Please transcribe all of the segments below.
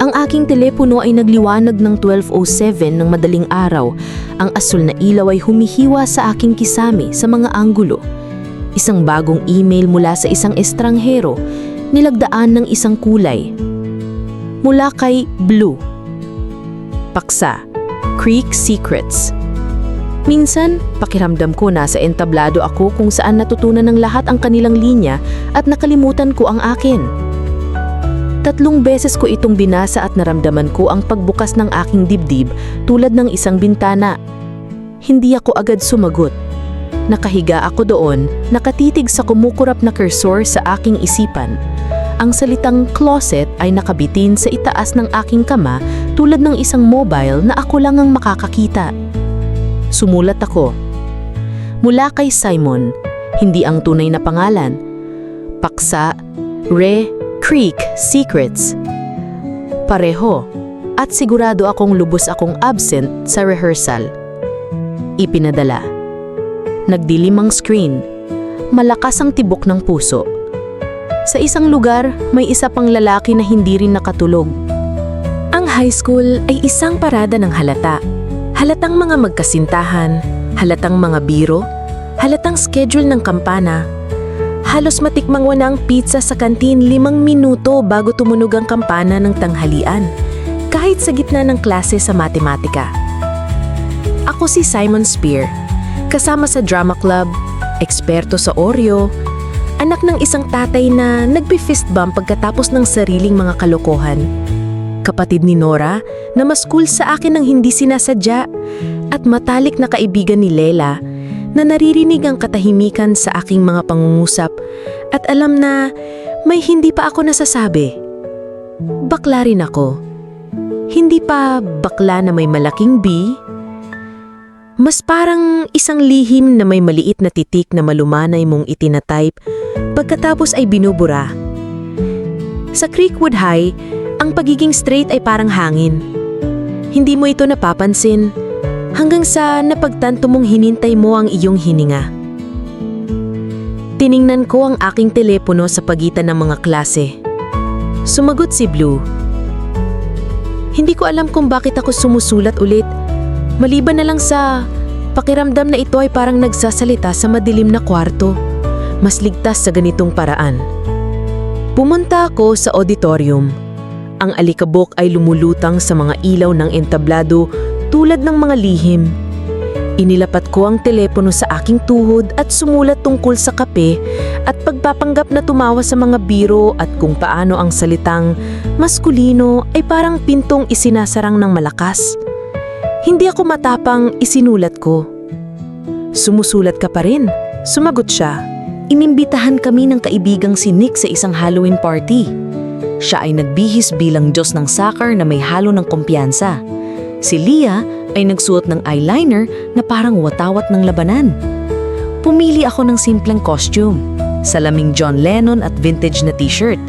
Ang aking telepono ay nagliwanag ng 12:07 ng madaling araw. Ang asul na ilaw ay humihiwa sa aking kisame sa mga anggulo. Isang bagong email mula sa isang estranghero, nilagdaan ng isang kulay. Mula kay Blue. Paksa, Creek Secrets. Minsan, pakiramdam ko nasa entablado ako kung saan natutunan ng lahat ang kanilang linya at nakalimutan ko ang akin. 3 beses ko itong binasa at naramdaman ko ang pagbukas ng aking dibdib tulad ng isang bintana. Hindi ako agad sumagot. Nakahiga ako doon, nakatitig sa kumukurap na cursor sa aking isipan. Ang salitang closet ay nakabitin sa itaas ng aking kama tulad ng isang mobile na ako lang ang makakakita. Sumulat ako. Mula kay Simon, hindi ang tunay na pangalan. Paksa, Creek Secrets. Pareho, at sigurado akong lubos akong absent sa rehearsal. Ipinadala. Nagdilim ang screen. Malakas ang tibok ng puso. Sa isang lugar, may isa pang lalaki na hindi rin nakatulog. Ang high school ay isang parada ng halata. Halatang mga magkasintahan, halatang mga biro, halatang schedule ng kampana. Halos matikmang wala ang pizza sa kantin 5 minuto bago tumunog ang kampana ng tanghalian, kahit sa gitna ng klase sa matematika. Ako si Simon Spear, kasama sa drama club, eksperto sa Oreo, anak ng isang tatay na nagbi-fist bump pagkatapos ng sariling mga kalokohan. Kapatid ni Nora na mas cool sa akin ng hindi sinasadya, at matalik na kaibigan ni Lela na naririnig ang katahimikan sa aking mga pangungusap at alam na may hindi pa ako nasasabi. Bakla rin ako. Hindi pa bakla na may malaking B. Mas parang isang lihim na may maliit na titik na malumanay mong itinatype pagkatapos ay binubura. Sa Creekwood High, ang pagiging straight ay parang hangin. Hindi mo ito napapansin hanggang sa napagtanto mong hinintay mo ang iyong hininga. Tiningnan ko ang aking telepono sa pagitan ng mga klase. Sumagot si Blue. Hindi ko alam kung bakit ako sumusulat ulit, maliban na lang sa pakiramdam na ito ay parang nagsasalita sa madilim na kwarto. Mas ligtas sa ganitong paraan. Pumunta ako sa auditorium. Ang alikabok ay lumulutang sa mga ilaw ng entablado tulad ng mga lihim. Inilapat ko ang telepono sa aking tuhod at sumulat tungkol sa kape at pagpapanggap na tumawa sa mga biro at kung paano ang salitang maskulino ay parang pintong isinasarang ng malakas. Hindi ako matapang, isinulat ko. Sumusulat ka pa rin, sumagot siya. Inimbitahan kami ng kaibigang si Nick sa isang Halloween party. Siya ay nagbihis bilang Diyos ng soccer na may halo ng kumpiyansa. Si Leah ay nagsuot ng eyeliner na parang watawat ng labanan. Pumili ako ng simpleng costume, salaming John Lennon at vintage na t-shirt,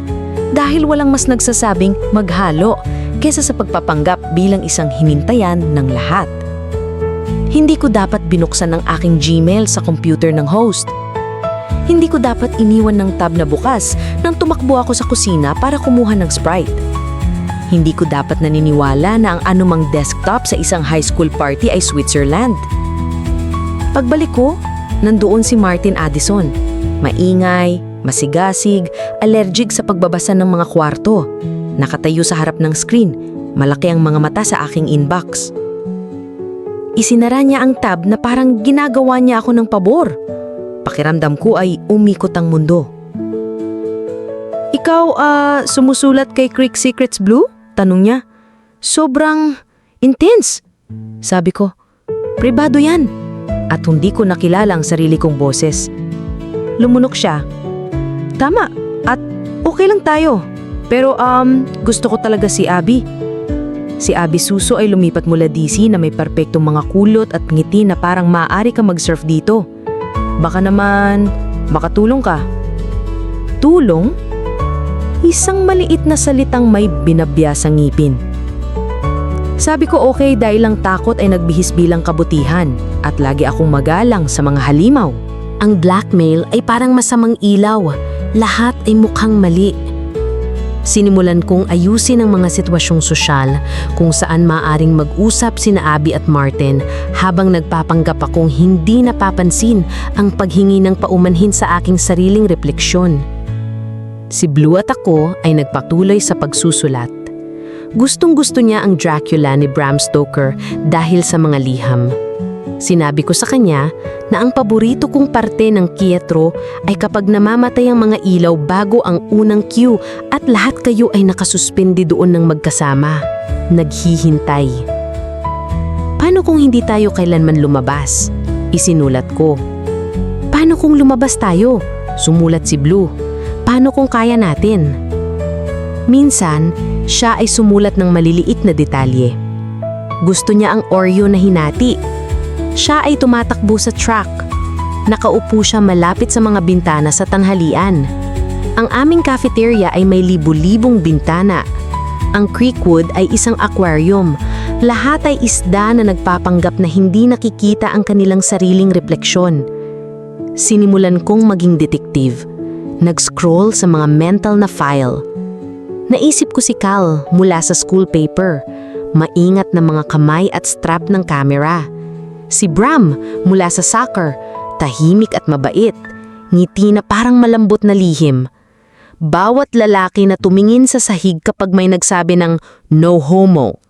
dahil walang mas nagsasabing maghalo kesa sa pagpapanggap bilang isang hinintayan ng lahat. Hindi ko dapat binuksan ang aking Gmail sa computer ng host. Hindi ko dapat iniwan ng tab na bukas nang tumakbo ako sa kusina para kumuha ng Sprite. Hindi ko dapat naniniwala na ang anumang desktop sa isang high school party ay Switzerland. Pagbalik ko, nandoon si Martin Addison. Maingay, masigasig, allergic sa pagbabasa ng mga kwarto. Nakatayo sa harap ng screen, malaki ang mga mata sa aking inbox. Isinara niya ang tab na parang ginagawa niya ako ng pabor. Pakiramdam ko ay umikot ang mundo. Ikaw, sumusulat kay Creek Secrets, Blue? Tanong niya. Sobrang intense. Sabi ko, pribado yan. At hindi ko nakilala ang sarili kong boses. Lumunok siya. Tama, at okay lang tayo. Pero gusto ko talaga si Abby. Si Abby Suso ay lumipat mula DC na may perpektong mga kulot at ngiti na parang maaari ka mag-surf dito. Baka naman makatulong ka. Tulong? Isang maliit na salitang may binabyasang ngipin. Sabi ko okay dahil lang takot ay nagbihis bilang kabutihan at lagi akong magalang sa mga halimaw. Ang blackmail ay parang masamang ilaw. Lahat ay mukhang mali. Sinimulan kong ayusin ang mga sitwasyong sosyal kung saan maaring mag-usap sina Abby at Martin habang nagpapanggap akong hindi napapansin ang paghingi ng paumanhin sa aking sariling refleksyon. Si Blue at ako ay nagpatuloy sa pagsusulat. Gustong-gusto niya ang Dracula ni Bram Stoker dahil sa mga liham. Sinabi ko sa kanya na ang paborito kong parte ng Pietro ay kapag namamatay ang mga ilaw bago ang unang cue at lahat kayo ay nakasuspindi doon ng magkasama, naghihintay. Paano kung hindi tayo kailanman lumabas? Isinulat ko. Paano kung lumabas tayo? Sumulat si Blue. Paano kung kaya natin? Minsan, siya ay sumulat ng maliliit na detalye. Gusto niya ang Oreo na hinati. Siya ay tumatakbo sa track. Nakaupo siya malapit sa mga bintana sa tanghalian. Ang aming cafeteria ay may libu-libong bintana. Ang Creekwood ay isang aquarium. Lahat ay isda na nagpapanggap na hindi nakikita ang kanilang sariling refleksyon. Sinimulan kong maging detective. Nag-scroll sa mga mental na file. Naisip ko si Cal mula sa school paper. Maingat na mga kamay at strap ng camera. Si Bram mula sa soccer, tahimik at mabait, ngiti na parang malambot na lihim. Bawat lalaki na tumingin sa sahig kapag may nagsabi ng no homo.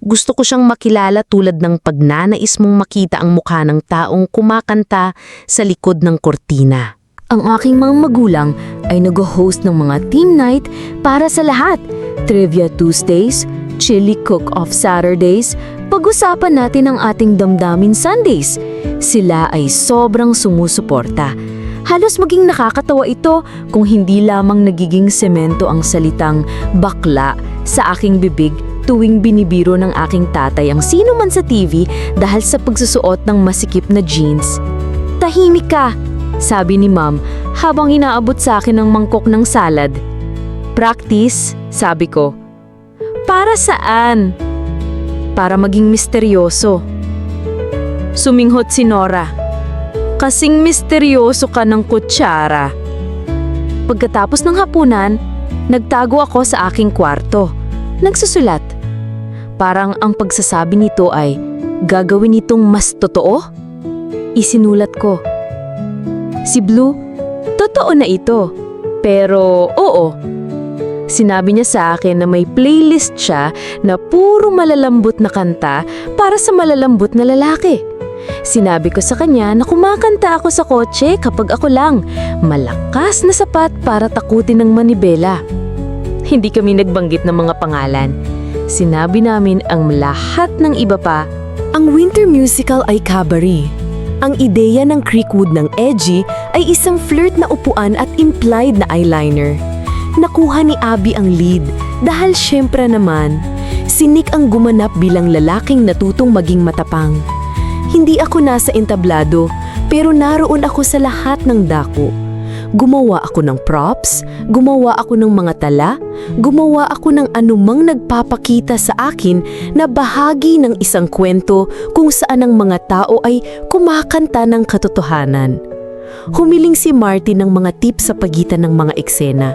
Gusto ko siyang makilala tulad ng pagnanais mong makita ang mukha ng taong kumakanta sa likod ng kortina. Ang aking mga magulang ay nag-host ng mga team night para sa lahat. Trivia Tuesdays, Chili Cook-Off Saturdays, pag-usapan natin ang ating damdamin Sundays. Sila ay sobrang sumusuporta. Halos maging nakakatawa ito kung hindi lamang nagiging semento ang salitang bakla sa aking bibig tuwing binibiro ng aking tatay ang sino man sa TV dahil sa pagsusuot ng masikip na jeans. Tahimik ka, sabi ni Ma'am habang inaabot sa akin ng mangkok ng salad. Practice, sabi ko. Para saan? Para maging misteryoso. Suminghot si Nora. Kasing misteryoso ka ng kutsara. Pagkatapos ng hapunan, nagtago ako sa aking kwarto. Nagsusulat. Parang ang pagsasabi nito ay, gagawin itong mas totoo? Isinulat ko. Si Blue, totoo na ito. Pero oo. Sinabi niya sa akin na may playlist siya na puro malalambot na kanta para sa malalambot na lalaki. Sinabi ko sa kanya na kumakanta ako sa kotse kapag ako lang, malakas na sapat para takutin ng manibela. Hindi kami nagbanggit ng mga pangalan. Sinabi namin ang lahat ng iba pa. Ang winter musical ay cabaret. Ang ideya ng Creekwood ng edgy ay isang flirt na upuan at implied na eyeliner. Nakuha ni Abby ang lead dahil syempre naman, si Nick ang gumanap bilang lalaking natutong maging matapang. Hindi ako nasa entablado pero naroon ako sa lahat ng dako. Gumawa ako ng props, gumawa ako ng mga tala, gumawa ako ng anumang nagpapakita sa akin na bahagi ng isang kwento kung saan ang mga tao ay kumakanta ng katotohanan. Humiling si Martin ng mga tips sa pagitan ng mga eksena.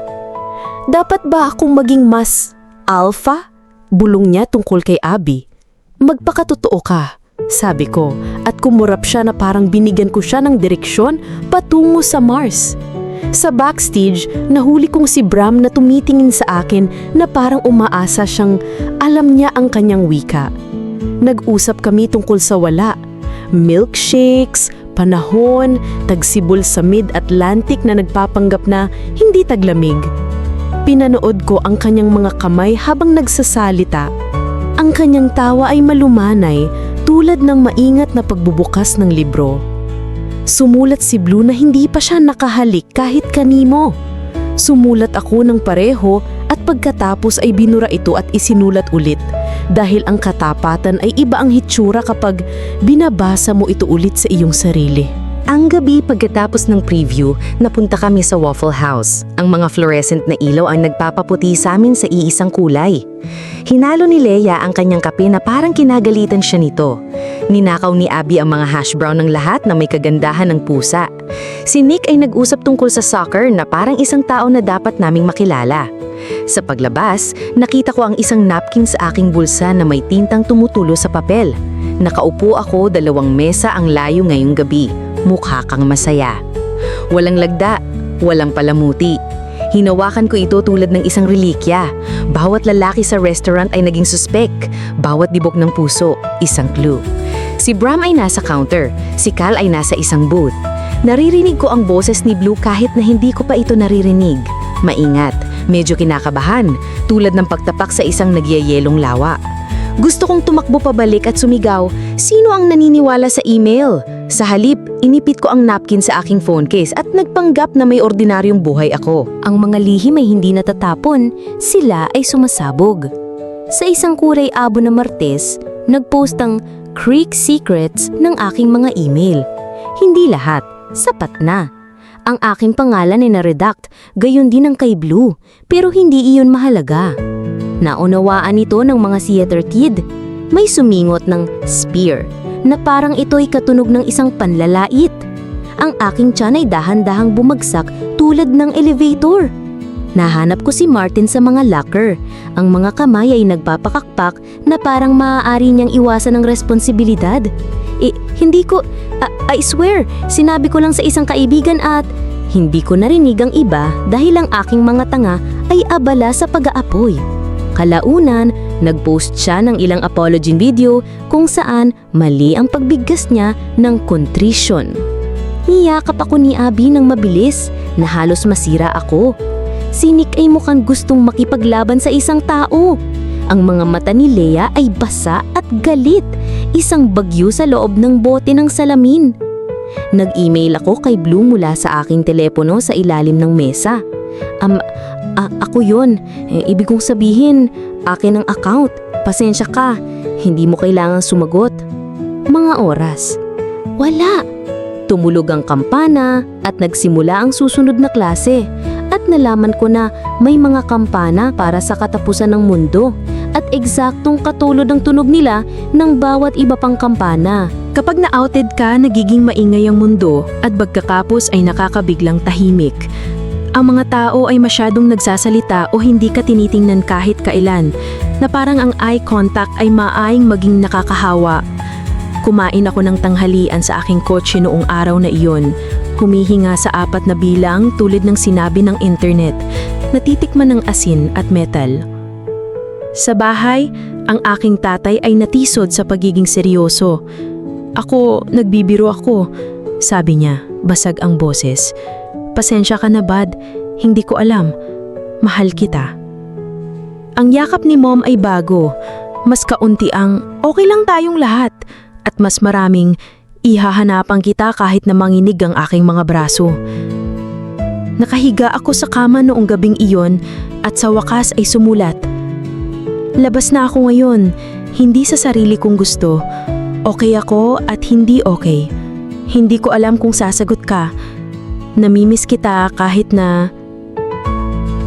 Dapat ba akong maging mas alpha? Bulong niya tungkol kay Abby. Magpakatotoo ka, sabi ko, at kumurap siya na parang binigyan ko siya ng direksyon patungo sa Mars. Sa backstage, nahuli kong si Bram na tumitingin sa akin na parang umaasa siyang alam niya ang kanyang wika. Nag-usap kami tungkol sa wala, milkshakes, panahon, tagsibol sa mid-Atlantic na nagpapanggap na hindi taglamig. Pinanood ko ang kanyang mga kamay habang nagsasalita. Ang kanyang tawa ay malumanay tulad ng maingat na pagbubukas ng libro. Sumulat si Blue na hindi pa siya nakahalik kahit kanimo. Sumulat ako ng pareho at pagkatapos ay binura ito at isinulat ulit dahil ang katapatan ay iba ang hitsura kapag binabasa mo ito ulit sa iyong sarili. Ang gabi pagkatapos ng preview, napunta kami sa Waffle House. Ang mga fluorescent na ilaw ang nagpapaputi sa amin sa iisang kulay. Hinalo ni Leia ang kanyang kape na parang kinagalitan siya nito. Ninakaw ni Abby ang mga hash brown ng lahat na may kagandahan ng pusa. Si Nick ay nag-usap tungkol sa soccer na parang isang tao na dapat naming makilala. Sa paglabas, nakita ko ang isang napkin sa aking bulsa na may tintang tumutulo sa papel. Nakaupo ako 2 mesa ang layo ngayong gabi. Mukha kang masaya. Walang lagda, walang palamuti. Hinawakan ko ito tulad ng isang relikya. Bawat lalaki sa restaurant ay naging suspek. Bawat dibok ng puso, isang clue. Si Bram ay nasa counter, si Cal ay nasa isang booth. Naririnig ko ang boses ni Blue kahit na hindi ko pa ito naririnig. Maingat, medyo kinakabahan, tulad ng pagtapak sa isang nagyayelong lawa. Gusto kong tumakbo pabalik at sumigaw, sino ang naniniwala sa email? Sa halip, inipit ko ang napkin sa aking phone case at nagpanggap na may ordinaryong buhay ako. Ang mga lihim ay hindi natatapon, sila ay sumasabog. Sa isang kuray abo na Martes, nagpost ang Creek Secrets ng aking mga email. Hindi lahat, sapat na. Ang aking pangalan ay na-redact, gayon din ang kay Blue, pero hindi iyon mahalaga. Naunawaan ito ng mga theater kid. May sumingot ng spear, na parang ito'y katunog ng isang panlalait. Ang aking tiyan ay dahan-dahang bumagsak tulad ng elevator. Nahanap ko si Martin sa mga locker. Ang mga kamay ay nagpapakakpak na parang maaari niyang iwasan ng responsibilidad. Hindi ko, I swear, sinabi ko lang sa isang kaibigan at hindi ko narinig ang iba dahil ang aking mga tanga ay abala sa pag-aapoy. Kalaunan, nagpost siya ng ilang apology video kung saan mali ang pagbigkas niya ng contrition. Niyakap ako ni Abby ng mabilis na halos masira ako. Si Nick ay mukhang gustong makipaglaban sa isang tao. Ang mga mata ni Leia ay basa at galit, isang bagyo sa loob ng bote ng salamin. Nag-email ako kay Blue mula sa aking telepono sa ilalim ng mesa. Ako yun. Ibig kong sabihin, akin ang account. Pasensya ka, hindi mo kailangang sumagot. Mga oras. Wala. Tumulog ang kampana at nagsimula ang susunod na klase. At nalaman ko na may mga kampana para sa katapusan ng mundo. At eksaktong katulad ng tunog nila ng bawat iba pang kampana. Kapag na-outed ka, nagiging maingay ang mundo at pagkakapos ay nakakabiglang tahimik. Ang mga tao ay masyadong nagsasalita o hindi ka tinitingnan kahit kailan, na parang ang eye contact ay maaring maging nakakahawa. Kumain ako ng tanghalian sa aking kotse noong araw na iyon. Humihinga sa 4 na bilang tulad ng sinabi ng internet, natitikman ng asin at metal. Sa bahay, ang aking tatay ay natisod sa pagiging seryoso. Nagbibiro ako, sabi niya, basag ang boses. Pasensya ka na, bad. Hindi ko alam. Mahal kita. Ang yakap ni Mom ay bago. Mas kaunti ang okay lang tayong lahat. At mas maraming ihahanapan kita kahit na manginig ang aking mga braso. Nakahiga ako sa kama noong gabing iyon at sa wakas ay sumulat. Labas na ako ngayon. Hindi sa sarili kong gusto. Okay ako at hindi okay. Hindi ko alam kung sasagot ka. Namimiss kita kahit na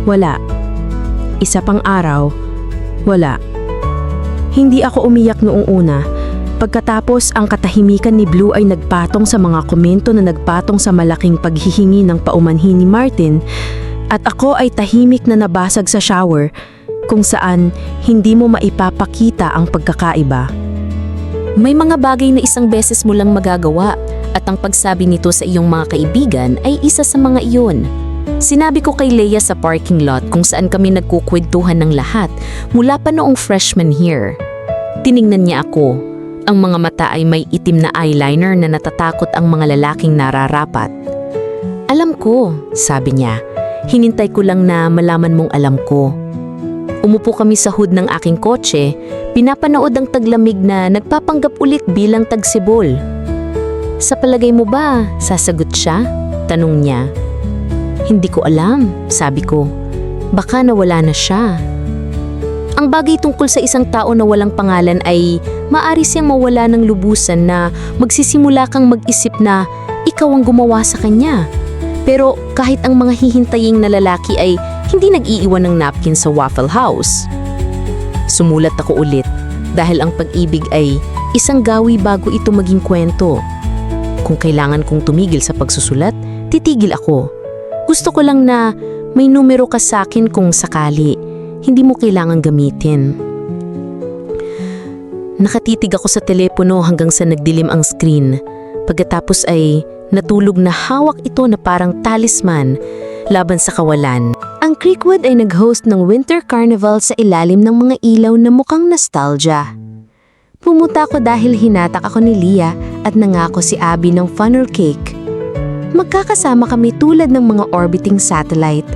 wala. Isa pang araw, wala. Hindi ako umiyak noong una. Pagkatapos ang katahimikan ni Blue ay nagpatong sa mga komento na nagpatong sa malaking paghihingi ng paumanhin ni Martin at ako ay tahimik na nabasag sa shower kung saan hindi mo maipapakita ang pagkakaiba. May mga bagay na isang beses mo lang magagawa. At ang pagsabi nito sa iyong mga kaibigan ay isa sa mga iyon. Sinabi ko kay Leia sa parking lot kung saan kami nagkukwentuhan ng lahat mula pa noong freshman year. Tiningnan niya ako. Ang mga mata ay may itim na eyeliner na natatakot ang mga lalaking nararapat. Alam ko, sabi niya. Hinintay ko lang na malaman mong alam ko. Umupo kami sa hood ng aking kotse, pinapanood ang taglamig na nagpapanggap ulit bilang tagsibol. Sa palagay mo ba, sasagot siya? Tanong niya. Hindi ko alam, sabi ko. Baka nawala na siya. Ang bagay tungkol sa isang tao na walang pangalan ay maaari siyang mawala ng lubusan na magsisimula kang mag-isip na ikaw ang gumawa sa kanya. Pero kahit ang mga hihintaying na lalaki ay hindi nag-iiwan ng napkin sa Waffle House. Sumulat ako ulit dahil ang pag-ibig ay isang gawi bago ito maging kwento. Kung kailangan kong tumigil sa pagsusulat, titigil ako. Gusto ko lang na May numero ka sa akin kung sakali. Hindi mo kailangan gamitin. Nakatitig ako sa telepono hanggang sa nagdilim ang screen. Pagkatapos ay natulog na hawak ito na parang talisman laban sa kawalan. Ang Creekwood ay nag-host ng Winter Carnival sa ilalim ng mga ilaw na mukhang nostalgia. Pumunta ako dahil hinatak ako ni Leah at nangako si Abby ng funnel cake. Magkakasama kami tulad ng mga orbiting satellite.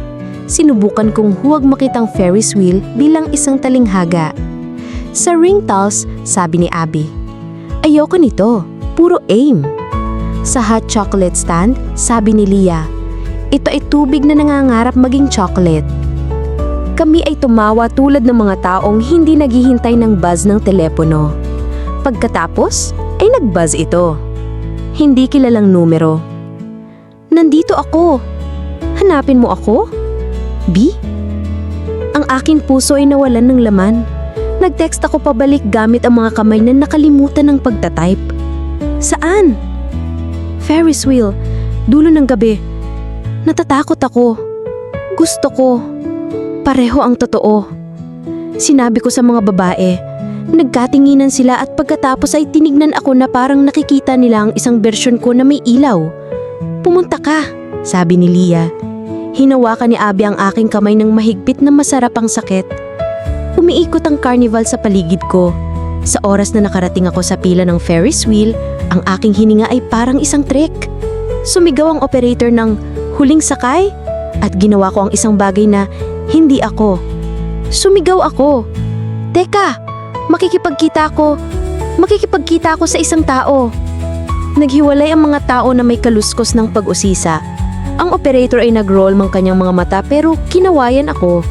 Sinubukan kong huwag makitang Ferris wheel bilang isang talinghaga. Sa ring toss, sabi ni Abby, "Ayoko nito, puro aim." Sa hot chocolate stand, sabi ni Leah, "Ito ay tubig na nangangarap maging chocolate." Kami ay tumawa tulad ng mga taong hindi naghihintay ng buzz ng telepono. Pagkatapos, ay nag-buzz ito. Hindi kilalang numero. "Nandito ako. Hanapin mo ako?" B? Ang aking puso ay nawalan ng laman. Nag-text ako pabalik gamit ang mga kamay na nakalimutan ng pagtatype. "Saan?" "Ferris wheel. Dulo ng gabi. Natatakot ako. Gusto ko. Pareho ang totoo." Sinabi ko sa mga babae. Nagkatinginan sila at pagkatapos ay tinignan ako na parang nakikita nila ang isang bersyon ko na may ilaw. "Pumunta ka," sabi ni Leah. Hinawakan ni Abby ang aking kamay ng mahigpit na masarap ang sakit. Umiikot ang carnival sa paligid ko. Sa oras na nakarating ako sa pila ng Ferris wheel, ang aking hininga ay parang isang trick. Sumigaw ang operator ng "Huling sakay?" at ginawa ko ang isang bagay na hindi ako. Sumigaw ako. "Teka, makikipagkita ako sa isang tao." Naghiwalay ang mga tao na may kaluskos ng pag-usisa. Ang operator ay nag-roll mang kanyang mga mata pero kinawayan ako.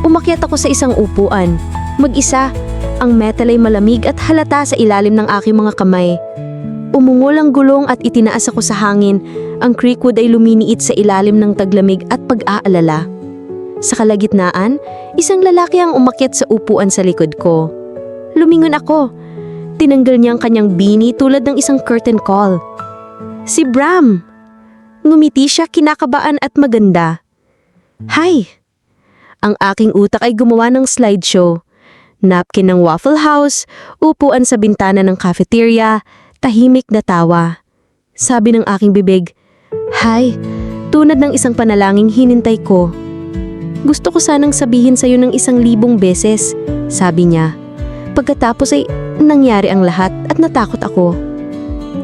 Umakyat ako sa isang upuan. Mag-isa, ang metal ay malamig at halata sa ilalim ng aking mga kamay. Umungol ang gulong at itinaas ako sa hangin. Ang Creekwood ay luminiit sa ilalim ng taglamig at pag-aalala. Sa kalagitnaan, isang lalaki ang umakyat sa upuan sa likod ko. Lumingon ako. Tinanggal niya ang kanyang beanie tulad ng isang curtain call. Si Bram! Ngumiti siya, kinakabaan at maganda. "Hi!" Ang aking utak ay gumawa ng slideshow. Napkin ng Waffle House, upuan sa bintana ng cafeteria, tahimik na tawa. Sabi ng aking bibig, "Hi!" Tunad ng isang panalangin hinintay ko. "Gusto ko sanang sabihin sa'yo ng 1,000 beses," sabi niya. Pagkatapos ay nangyari ang lahat at natakot ako.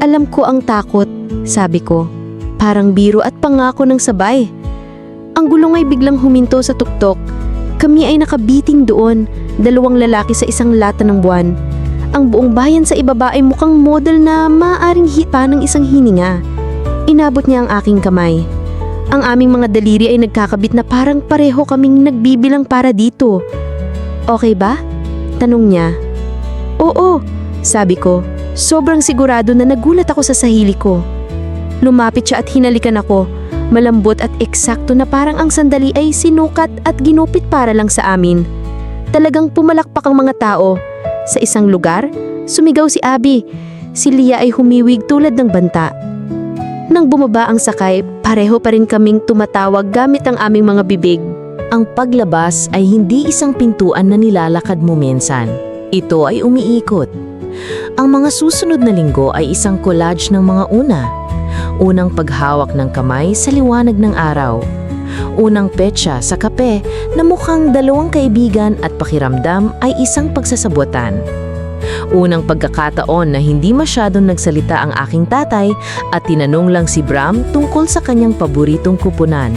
"Alam ko ang takot," sabi ko. Parang biro at pangako ng sabay. Ang gulong ay biglang huminto sa tuktok. Kami ay nakabiting doon, 2 lalaki sa isang lata ng buwan. Ang buong bayan sa ibaba ay mukhang model na maaaring hipa ng isang hininga. Inabot niya ang aking kamay. Ang aming mga daliri ay nagkakabit na parang pareho kaming nagbibilang para dito. "Okay ba?" tanong niya. "Oo," sabi ko. Sobrang sigurado na nagulat ako sa sarili ko. Lumapit siya at hinalikan ako. Malambot at eksakto na parang ang sandali ay sinukat at ginupit para lang sa amin. Talagang pumalakpak ang mga tao. Sa isang lugar, sumigaw si Abby. Si Leah ay humiwig tulad ng banta. Nang bumaba ang sakay, pareho pa rin kaming tumatawag gamit ang aming mga bibig. Ang paglabas ay hindi isang pintuan na nilalakad mo minsan. Ito ay umiikot. Ang mga susunod na linggo ay isang collage ng mga una. Unang paghawak ng kamay sa liwanag ng araw. Unang petsa sa kape na mukhang 2 kaibigan at pakiramdam ay isang pagsasabuatan. Unang pagkakataon na hindi masyadong nagsalita ang aking tatay at tinanong lang si Bram tungkol sa kanyang paboritong kupunan.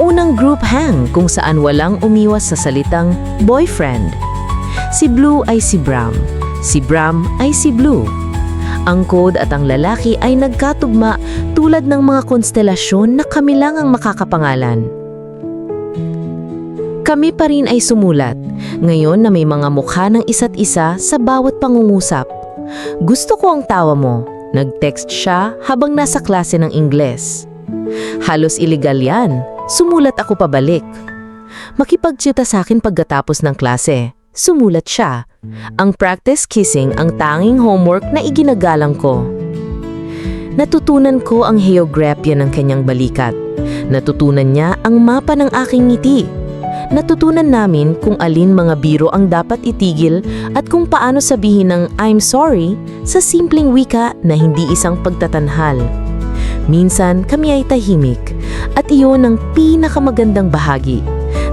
Unang group hang kung saan walang umiwas sa salitang boyfriend. Si Blue ay si Bram. Si Bram ay si Blue. Ang code at ang lalaki ay nagkatugma tulad ng mga konstelasyon na kami lang ang makakapangalan. Kami pa rin ay sumulat, ngayon na may mga mukha ng isa't isa sa bawat pangungusap. "Gusto ko ang tawa mo," nag-text siya habang nasa klase ng Ingles. "Halos iligal yan," sumulat ako pabalik. "Makipagtsita sa akin pagkatapos ng klase," sumulat siya. Ang practice kissing ang tanging homework na iginagalang ko. Natutunan ko ang heograpya ng kanyang balikat. Natutunan niya ang mapa ng aking ngiti. Natutunan namin kung alin mga biro ang dapat itigil at kung paano sabihin ng I'm sorry sa simpleng wika na hindi isang pagtatanhal. Minsan kami ay tahimik at iyon ang pinakamagandang bahagi.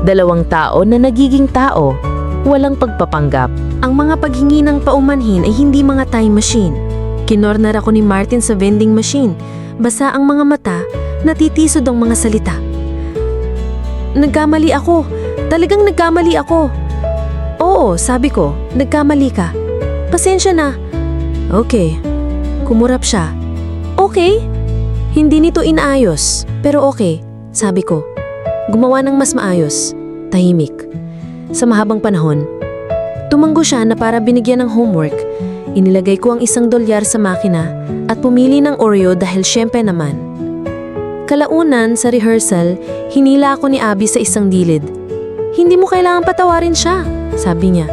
Dalawang tao na nagiging tao, walang pagpapanggap. Ang mga paghingi ng paumanhin ay hindi mga time machine. Kinorner ako ni Martin sa vending machine. Basa ang mga mata, natitisod ang mga salita. Nagkamali ako. Talagang nagkamali ako. Oo, sabi ko, nagkamali ka. Pasensya na. Okay. Kumurap siya. Okay. Hindi nito inaayos, pero okay, sabi ko. Gumawa ng mas maayos. Tahimik. Sa mahabang panahon, tumanggo siya na para binigyan ng homework. Inilagay ko ang $1 sa makina at pumili ng Oreo dahil syempre naman. Kalaunan sa rehearsal, hinila ako ni Abby sa isang gilid. Hindi mo kailangan patawarin siya, sabi niya.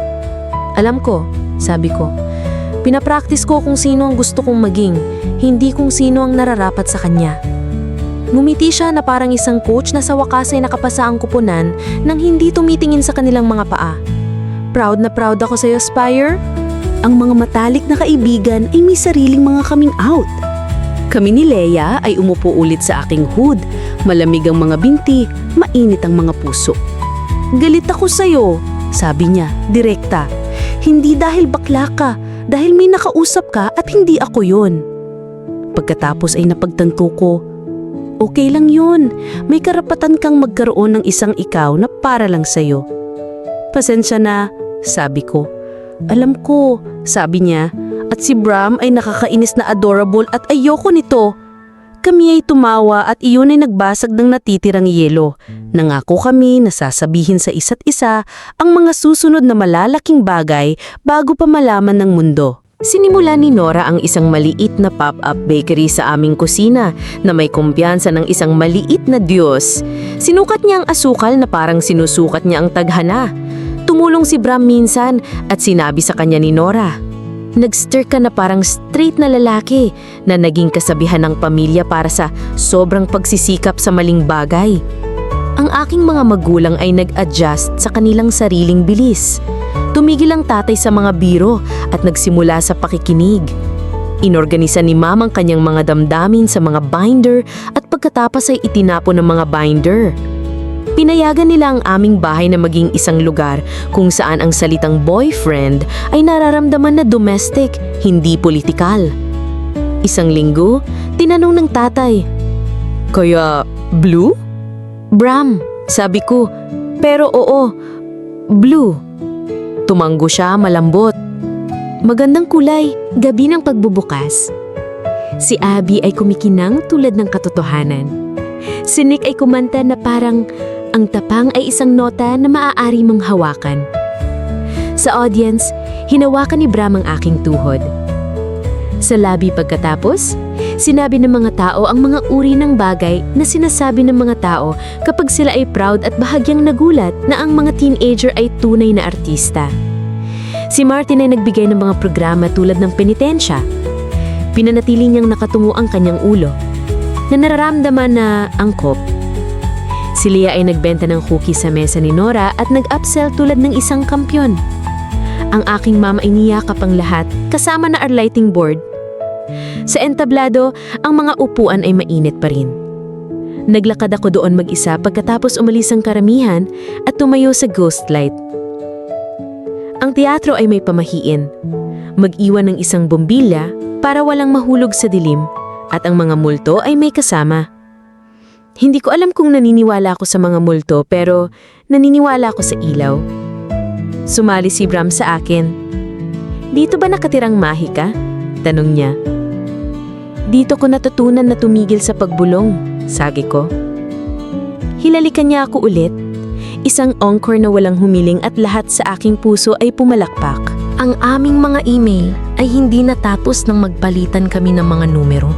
Alam ko, sabi ko. Pinapractice ko kung sino ang gusto kong maging, hindi kung sino ang nararapat sa kanya. Ngumiti siya na parang isang coach na sa wakas ay nakapasa ang kuponan nang hindi tumitingin sa kanilang mga paa. Proud na proud ako sa iyo, Spire. Ang mga matalik na kaibigan ay may sariling mga coming out. Kami ni Leia ay umupo ulit sa aking hood. Malamig ang mga binti, mainit ang mga puso. Galit ako sa'yo, sabi niya, direkta. Hindi dahil bakla ka, dahil may nakausap ka at hindi ako yon. Pagkatapos ay napagtanto ko, okay lang yun. May karapatan kang magkaroon ng isang ikaw na para lang sa'yo. Pasensya na, sabi ko. Alam ko, sabi niya, at si Bram ay nakakainis na adorable at ayoko nito. Kami ay tumawa at iyon ay nagbasag ng natitirang yelo. Nangako kami na sasabihin sa isa't isa ang mga susunod na malalaking bagay bago pa malaman ng mundo. Sinimula ni Nora ang isang maliit na pop-up bakery sa aming kusina na may kumpiyansa ng isang maliit na Diyos. Sinukat niya ang asukal na parang sinusukat niya ang tadhana. Tumulong si Bram minsan at sinabi sa kanya ni Nora, nag-stir ka na parang straight na lalaki na naging kasabihan ng pamilya para sa sobrang pagsisikap sa maling bagay. Ang aking mga magulang ay nag-adjust sa kanilang sariling bilis. Tumigil ang tatay sa mga biro at nagsimula sa pakikinig. Inorganisa ni Mama ang kanyang mga damdamin sa mga binder at pagkatapos ay itinapon ng mga binder. Pinayagan nila ang aming bahay na maging isang lugar kung saan ang salitang boyfriend ay nararamdaman na domestic, hindi politikal. Isang linggo, tinanong ng tatay, "Kaya blue?" "Bram," sabi ko, "pero oo, blue." Tumanggo siya malambot. "Magandang kulay." Gabi ng pagbubukas, si Abby ay kumikinang tulad ng katotohanan. Si Nick ay kumanta na parang ang tapang ay isang nota na maaari mong hawakan. Sa audience, hinawakan ni Bram ang aking tuhod. Sa labi pagkatapos, sinabi ng mga tao ang mga uri ng bagay na sinasabi ng mga tao kapag sila ay proud at bahagyang nagulat na ang mga teenager ay tunay na artista. Si Martin ay nagbigay ng mga programa tulad ng penitensya. Pinanatili niyang nakatungo ang kanyang ulo, na nararamdaman na angkop. Si Leia ay nagbenta ng cookies sa mesa ni Nora at nag-upsell tulad ng isang kampyon. Ang aking mama ay niyakap ang lahat kasama na our lighting board. Sa entablado, ang mga upuan ay mainit pa rin. Naglakad ako doon mag-isa pagkatapos umalis ang karamihan at tumayo sa ghost light. Ang teatro ay may pamahiin. Mag-iwan ng isang bombilya para walang mahulog sa dilim at ang mga multo ay may kasama. Hindi ko alam kung naniniwala ako sa mga multo pero naniniwala ako sa ilaw. Sumali si Bram sa akin. "Dito ba nakatirang mahika?" tanong niya. "Dito ko natutunan na tumigil sa pagbulong," sagi ko. Hilalikan niya ako ulit. Isang encore na walang humiling at lahat sa aking puso ay pumalakpak. Ang aming mga email ay hindi natapos nang magpalitan kami ng mga numero.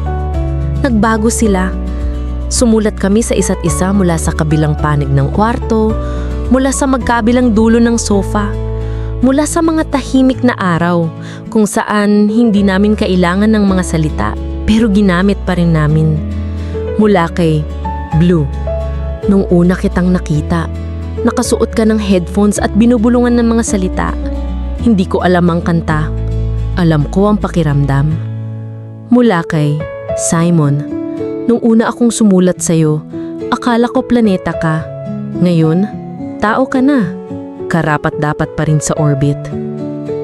Nagbago sila. Sumulat kami sa isa't isa mula sa kabilang panig ng kwarto, mula sa magkabilang dulo ng sofa, mula sa mga tahimik na araw kung saan hindi namin kailangan ng mga salita pero ginamit pa rin namin. Mula kay Blue, Nung una kitang nakita, nakasuot ka ng headphones at binubulungan ng mga salita. Hindi ko alam ang kanta. Alam ko ang pakiramdam. Mula kay Simon, nung una akong sumulat sa'yo, akala ko planeta ka. Ngayon, tao ka na. Karapat-dapat pa rin sa orbit.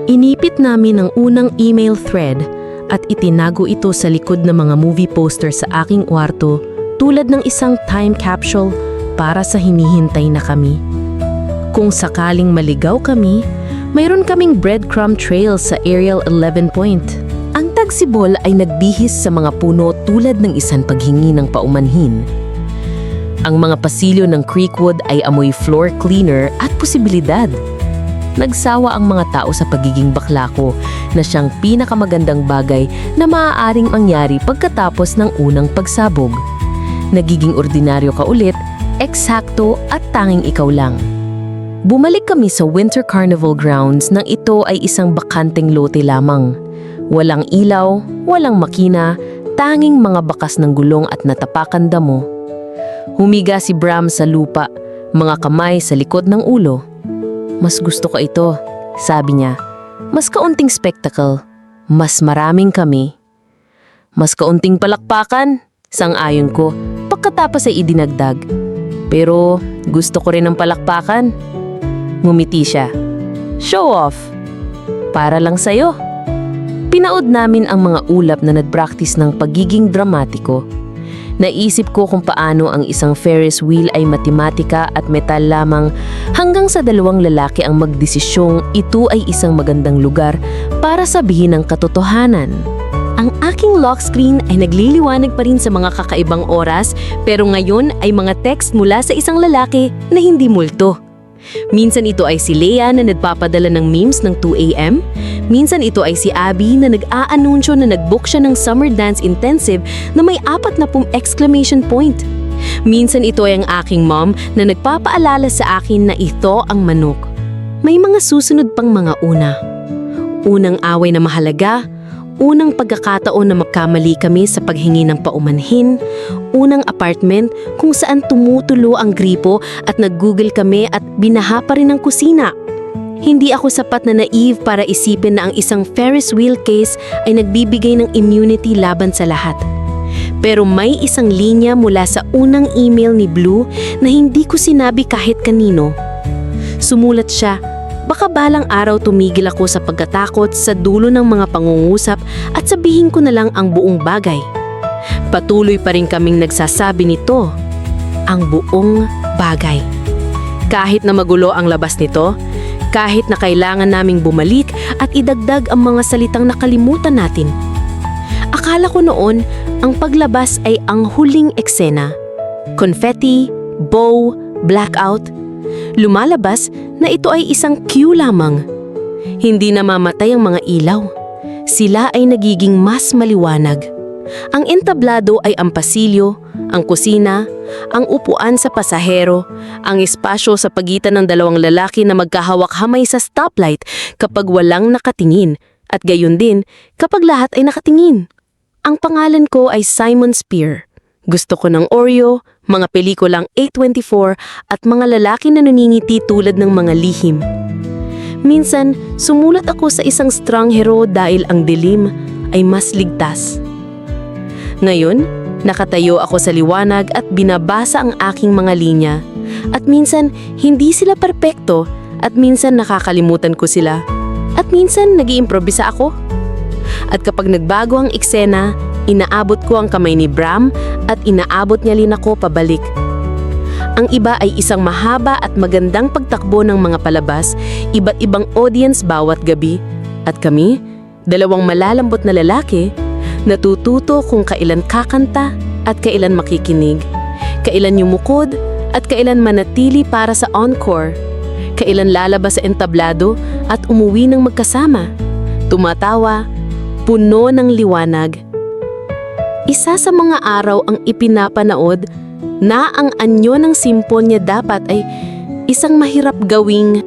Inipit namin ang unang email thread at itinago ito sa likod ng mga movie poster sa aking kwarto tulad ng isang time capsule para sa hinihintay na kami. Kung sakaling maligaw kami, mayroon kaming breadcrumb trail sa Ariel 11 Point. Ang tagsibol ay nagbihis sa mga puno tulad ng isang paghingi ng paumanhin. Ang mga pasilyo ng Creekwood ay amoy floor cleaner at posibilidad. Nagsawa ang mga tao sa pagiging bakla ko na siyang pinakamagandang bagay na maaaring mangyari pagkatapos ng unang pagsabog. Nagiging ordinaryo ka ulit, eksakto at tanging ikaw lang. Bumalik kami sa Winter Carnival grounds nang ito ay isang bakanteng lote lamang. Walang ilaw, walang makina, tanging mga bakas ng gulong at natapakan damo. Humiga si Bram sa lupa, mga kamay sa likod ng ulo. Mas gusto ko ito, sabi niya. Mas kaunting spectacle, mas maraming kami. Mas kaunting palakpakan, sang-ayon ko, pagkatapos ay idinagdag. Pero gusto ko rin ng palakpakan. Ngumiti siya. Show off. Para lang sa'yo. Pinaod namin ang mga ulap na nag-practice ng pagiging dramatiko. Naisip ko kung paano ang isang Ferris wheel ay matematika at metal lamang hanggang sa dalawang lalaki ang magdesisyong ito ay isang magandang lugar para sabihin ang katotohanan. Ang aking lock screen ay nagliliwanag pa rin sa mga kakaibang oras pero ngayon ay mga text mula sa isang lalaki na hindi multo. Minsan ito ay si Leia na nagpapadala ng memes ng 2 AM. Minsan ito ay si Abby na nag-aanunsyo na nag-book siya ng summer dance intensive na may 40 exclamation point. Minsan ito ay ang aking mom na nagpapaalala sa akin na ito ang manok. May mga susunod pang mga una. Unang away na mahalaga, unang pagkakataon na magkamali kami sa paghingi ng paumanhin, unang apartment kung saan tumutulo ang gripo at nag-google kami at binaha pa rin ang kusina. Hindi ako sapat na naive para isipin na ang isang Ferris wheel case ay nagbibigay ng immunity laban sa lahat. Pero may isang linya mula sa unang email ni Blue na hindi ko sinabi kahit kanino. Sumulat siya, baka balang araw tumigil ako sa pagkatakot sa dulo ng mga pangungusap at sabihin ko na lang ang buong bagay. Patuloy pa rin kaming nagsasabi nito, ang buong bagay. Kahit na magulo ang labas nito, kahit na kailangan naming bumalik at idagdag ang mga salitang nakalimutan natin. Akala ko noon, ang paglabas ay ang huling eksena. Confetti, bow, blackout. Lumalabas na ito ay isang cue lamang. Hindi namamatay ang mga ilaw. Sila ay nagiging mas maliwanag. Ang entablado ay ang pasilyo, ang kusina, ang upuan sa pasahero, ang espasyo sa pagitan ng dalawang lalaki na magkahawak-hamay sa stoplight kapag walang nakatingin at gayon din kapag lahat ay nakatingin. Ang pangalan ko ay Simon Spear. Gusto ko ng Oreo, mga pelikulang A24 at mga lalaki na naningiti tulad ng mga lihim. Minsan, sumulat ako sa isang stranghero dahil ang dilim ay mas ligtas. Ngayon, nakatayo ako sa liwanag at binabasa ang aking mga linya. At minsan, hindi sila perpekto at minsan nakakalimutan ko sila. At minsan, nag-iimprovisa ako. At kapag nagbago ang eksena, inaabot ko ang kamay ni Bram at inaabot niya rin ako pabalik. Ang iba ay isang mahaba at magandang pagtakbo ng mga palabas, iba't ibang audience bawat gabi. At kami, dalawang malalambot na lalaki, natututo kung kailan kakanta at kailan makikinig, kailan yumukod at kailan manatili para sa encore, kailan lalabas sa entablado at umuwi ng magkasama, tumatawa, puno ng liwanag. Isa sa mga araw ang ipinapanood na ang anyo ng simponya dapat ay isang mahirap gawing